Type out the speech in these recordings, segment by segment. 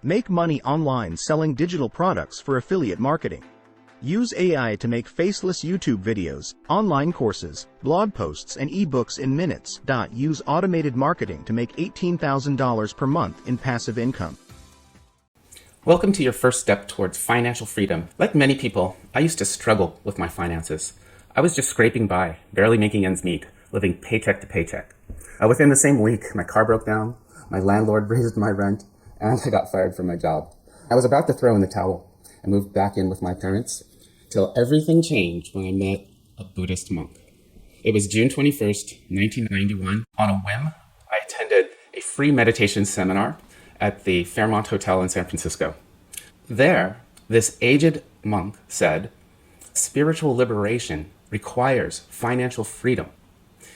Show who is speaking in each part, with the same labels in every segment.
Speaker 1: Make money online selling digital products for affiliate marketing. Use AI to make faceless YouTube videos, online courses, blog posts, and ebooks in minutes. Use automated marketing to make $18,000 per month in passive income.
Speaker 2: Welcome to your first step towards financial freedom. Like many people, I used to struggle with my finances. I was just scraping by, barely making ends meet, living paycheck to paycheck. Within the same week, my car broke down, my landlord raised my rent, and I got fired from my job. I was about to throw in the towel and move back in with my parents, till everything changed when I met a Buddhist monk. It was June 21st, 1991. On a whim, I attended a free meditation seminar at the Fairmont Hotel in San Francisco. There, this aged monk said, spiritual liberation requires financial freedom.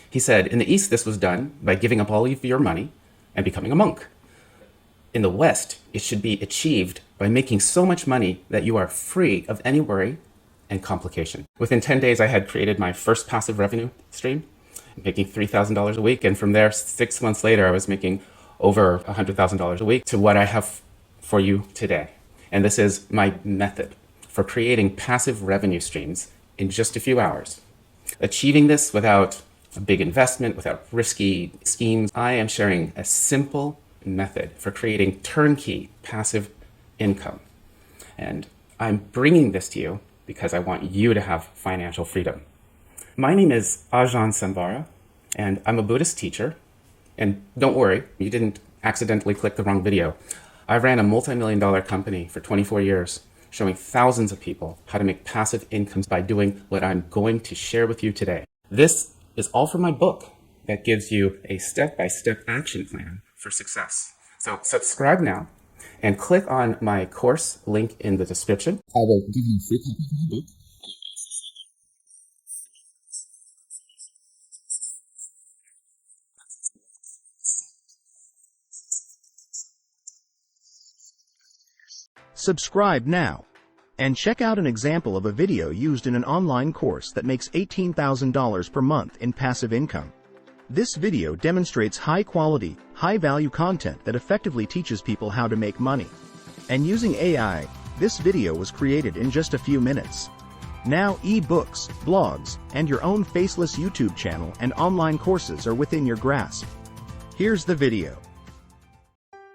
Speaker 2: He said, in the East, this was done by giving up all of your money and becoming a monk. In the West, it should be achieved by making so much money that you are free of any worry and complication. Within 10 days, I had created my first passive revenue stream, making $3,000 a week. And from there, 6 months later, I was making over $100,000 a week to what I have for you today. And this is my method for creating passive revenue streams in just a few hours. Achieving this without a big investment, without risky schemes, I am sharing a simple method for creating turnkey passive income. And I'm bringing this to you because I want you to have financial freedom. My name is Ajahn Sambara, and I'm a Buddhist teacher. And don't worry, you didn't accidentally click the wrong video. I ran a multi-million-dollar company for 24 years, showing thousands of people how to make passive incomes by doing what I'm going to share with you today. This is all from my book that gives you a step-by-step action plan for success. So subscribe now and click on my course link in the description. I will give you a free copy of my book.
Speaker 1: Subscribe now and check out an example of a video used in an online course that makes $18,000 per month in passive income. This video demonstrates high-quality, high-value content that effectively teaches people how to make money. And using AI, this video was created in just a few minutes. Now ebooks, blogs, and your own faceless YouTube channel and online courses are within your grasp. Here's the video.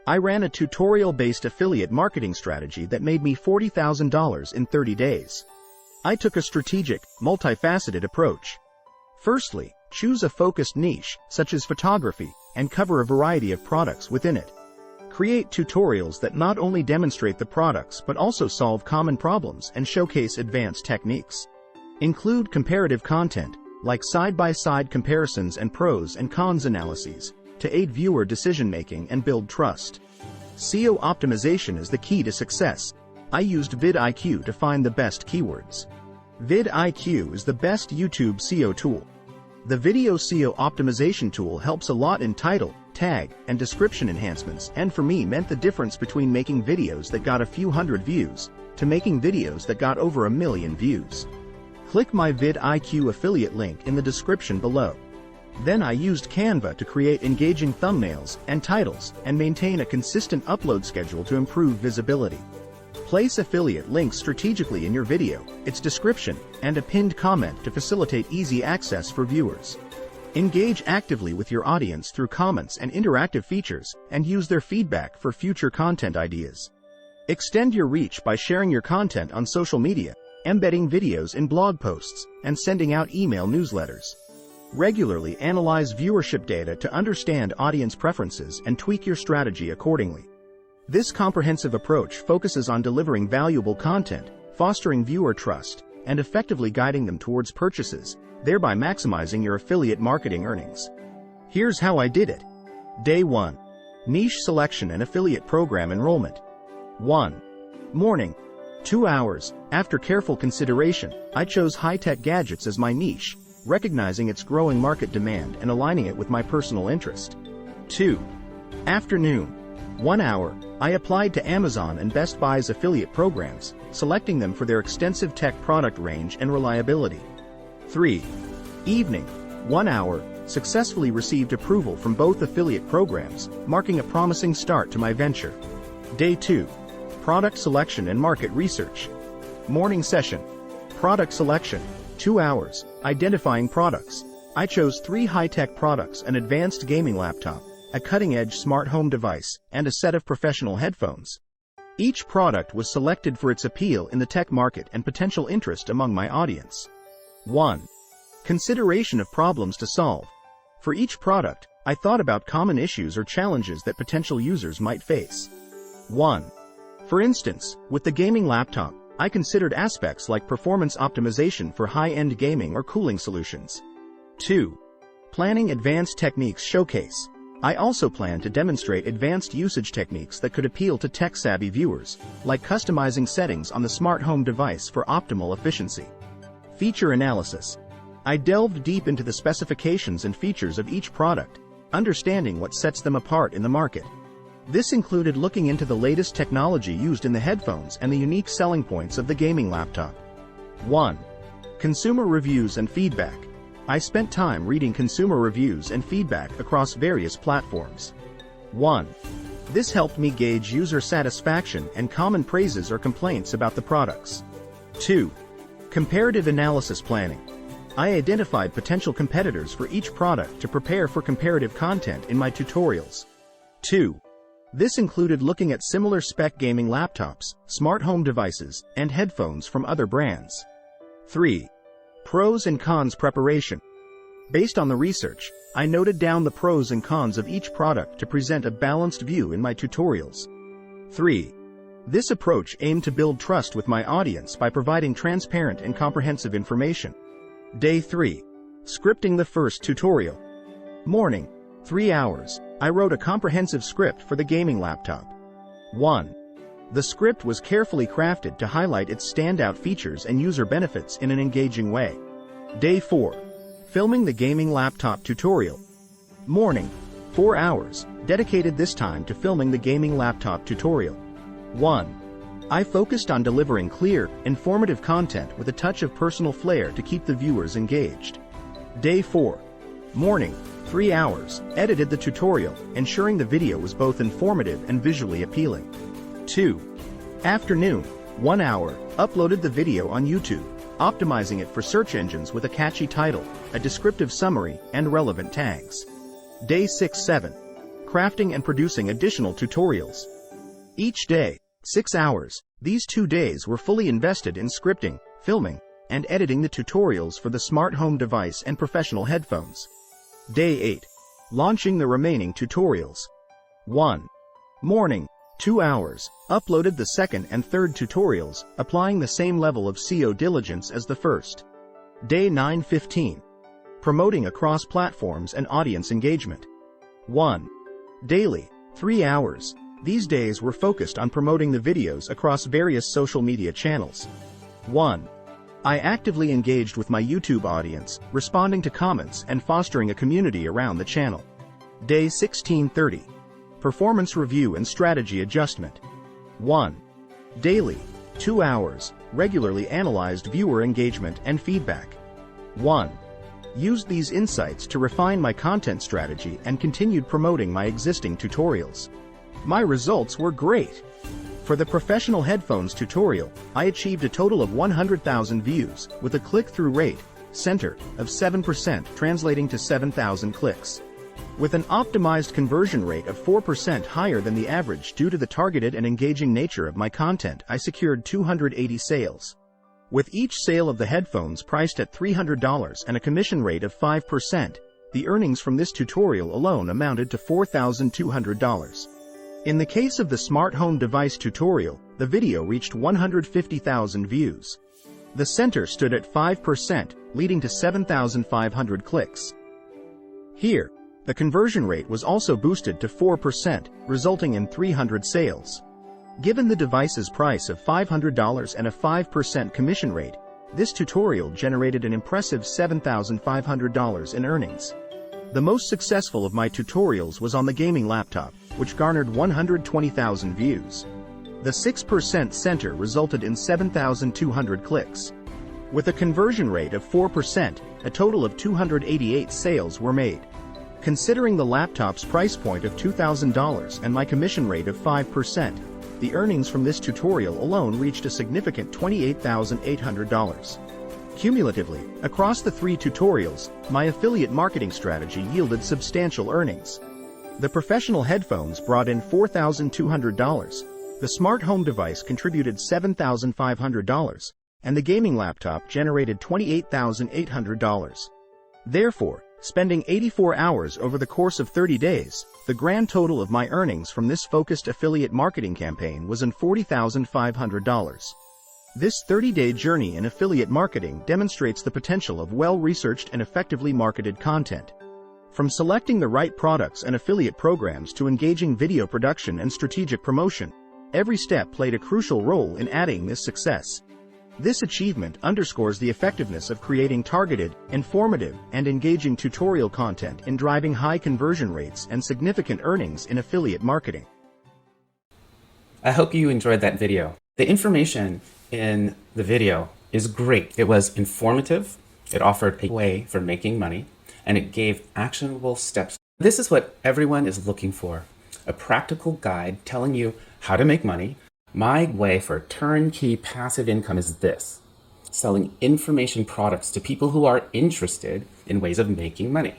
Speaker 1: I ran a tutorial-based affiliate marketing strategy that made me $40,000 in 30 days. I took a strategic, multifaceted approach. Firstly, choose a focused niche, such as photography, and cover a variety of products within it. Create tutorials that not only demonstrate the products but also solve common problems and showcase advanced techniques. Include comparative content, like side-by-side comparisons and pros and cons analyses, to aid viewer decision-making and build trust. SEO optimization is the key to success. I used vidIQ to find the best keywords. vidIQ is the best YouTube SEO tool. The video SEO optimization tool helps a lot in title, tag, and description enhancements, and for me meant the difference between making videos that got a few hundred views to making videos that got over 1 million views. Click my vidIQ affiliate link in the description below. Then I used Canva to create engaging thumbnails and titles and maintain a consistent upload schedule to improve visibility. Place affiliate links strategically in your video, its description, and a pinned comment to facilitate easy access for viewers. Engage actively with your audience through comments and interactive features, and use their feedback for future content ideas. Extend your reach by sharing your content on social media, embedding videos in blog posts, and sending out email newsletters. Regularly analyze viewership data to understand audience preferences and tweak your strategy accordingly. This comprehensive approach focuses on delivering valuable content, fostering viewer trust, and effectively guiding them towards purchases, thereby maximizing your affiliate marketing earnings. Here's how I did it. Day 1. Niche selection and affiliate program enrollment. 1. Morning. 2 hours. After careful consideration, I chose high-tech gadgets as my niche, recognizing its growing market demand and aligning it with my personal interest. 2. Afternoon. 1 hour. I applied to Amazon and Best Buy's affiliate programs, selecting them for their extensive tech product range and reliability. 3. Evening. 1 hour. Successfully received approval from both affiliate programs, marking a promising start to my venture. Day 2. Product selection and market research. Morning session. Product selection. 2 hours. Identifying products. I chose 3 high-tech products: an advanced gaming laptop, a cutting-edge smart home device, and a set of professional headphones. Each product was selected for its appeal in the tech market and potential interest among my audience. 1. Consideration of problems to solve. For each product, I thought about common issues or challenges that potential users might face. 1. For instance, with the gaming laptop, I considered aspects like performance optimization for high-end gaming or cooling solutions. 2. Planning advanced techniques showcase. I also plan to demonstrate advanced usage techniques that could appeal to tech-savvy viewers, like customizing settings on the smart home device for optimal efficiency. Feature analysis. I delved deep into the specifications and features of each product, understanding what sets them apart in the market. This included looking into the latest technology used in the headphones and the unique selling points of the gaming laptop. 1. Consumer reviews and feedback. I spent time reading consumer reviews and feedback across various platforms. 1. This helped me gauge user satisfaction and common praises or complaints about the products. 2. Comparative analysis planning. I identified potential competitors for each product to prepare for comparative content in my tutorials. 2. This included looking at similar spec gaming laptops, smart home devices, and headphones from other brands. 3. Pros and cons preparation. Based on the research, I noted down the pros and cons of each product to present a balanced view in my tutorials. 3. This approach aimed to build trust with my audience by providing transparent and comprehensive information. Day 3. Scripting the first tutorial. Morning. 3 hours. I wrote a comprehensive script for the gaming laptop. 1. The script was carefully crafted to highlight its standout features and user benefits in an engaging way. Day 4. Filming the gaming laptop tutorial. Morning. 4 hours, dedicated this time to filming the gaming laptop tutorial. 1. I focused on delivering clear, informative content with a touch of personal flair to keep the viewers engaged. Day 4. Morning. 3 hours, edited the tutorial, ensuring the video was both informative and visually appealing. 2. Afternoon. 1 hour, uploaded the video on YouTube, optimizing it for search engines with a catchy title, a descriptive summary, and relevant tags. Day 6-7. Crafting and producing additional tutorials. Each day, 6 hours, these 2 days were fully invested in scripting, filming, and editing the tutorials for the smart home device and professional headphones. Day 8. Launching the remaining tutorials. 1. Morning. 2 hours, uploaded the second and third tutorials, applying the same level of SEO diligence as the first. Day 9-15. Promoting across platforms and audience engagement. 1. Daily. 3 hours. These days were focused on promoting the videos across various social media channels. 1. I actively engaged with my YouTube audience, responding to comments and fostering a community around the channel. Day 16-30. Performance review and strategy adjustment. 1. Daily. 2 hours, regularly analyzed viewer engagement and feedback. 1. Used these insights to refine my content strategy and continued promoting my existing tutorials. My results were great. For the professional headphones tutorial, I achieved a total of 100,000 views, with a click-through rate, center, of 7%, translating to 7,000 clicks. With an optimized conversion rate of 4% higher than the average due to the targeted and engaging nature of my content, I secured 280 sales. With each sale of the headphones priced at $300 and a commission rate of 5%, the earnings from this tutorial alone amounted to $4,200. In the case of the smart home device tutorial, the video reached 150,000 views. The center stood at 5%, leading to 7,500 clicks. Here, the conversion rate was also boosted to 4%, resulting in 300 sales. Given the device's price of $500 and a 5% commission rate, this tutorial generated an impressive $7,500 in earnings. The most successful of my tutorials was on the gaming laptop, which garnered 120,000 views. The 6% center resulted in 7,200 clicks. With a conversion rate of 4%, a total of 288 sales were made. Considering the laptop's price point of $2,000 and my commission rate of 5%, the earnings from this tutorial alone reached a significant $28,800. Cumulatively, across the 3 tutorials, my affiliate marketing strategy yielded substantial earnings. The professional headphones brought in $4,200, the smart home device contributed $7,500, and the gaming laptop generated $28,800. Therefore, spending 84 hours over the course of 30 days, the grand total of my earnings from this focused affiliate marketing campaign was $40,500. This 30-day journey in affiliate marketing demonstrates the potential of well-researched and effectively marketed content. From selecting the right products and affiliate programs to engaging video production and strategic promotion, every step played a crucial role in adding this success. This achievement underscores the effectiveness of creating targeted, informative, and engaging tutorial content in driving high conversion rates and significant earnings in affiliate marketing.
Speaker 2: I hope you enjoyed that video. The information in the video is great. It was informative, it offered a way for making money, and it gave actionable steps. This is what everyone is looking for, a practical guide telling you how to make money. My way for turnkey passive income is this: selling information products to people who are interested in ways of making money,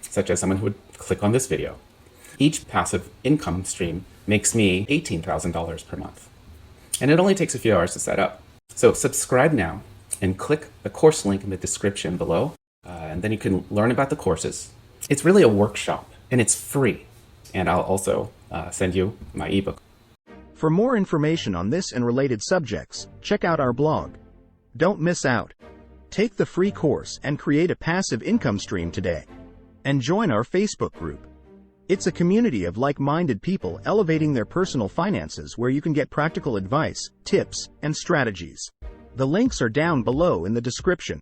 Speaker 2: such as someone who would click on this video. Each passive income stream makes me $18,000 per month. And it only takes a few hours to set up. So subscribe now and click the course link in the description below, and then you can learn about the courses. It's really a workshop, and it's free. And I'll also send you my ebook.
Speaker 1: For more information on this and related subjects, check out our blog. Don't miss out. Take the free course and create a passive income stream today. And join our Facebook group. It's a community of like-minded people elevating their personal finances where you can get practical advice, tips, and strategies. The links are down below in the description.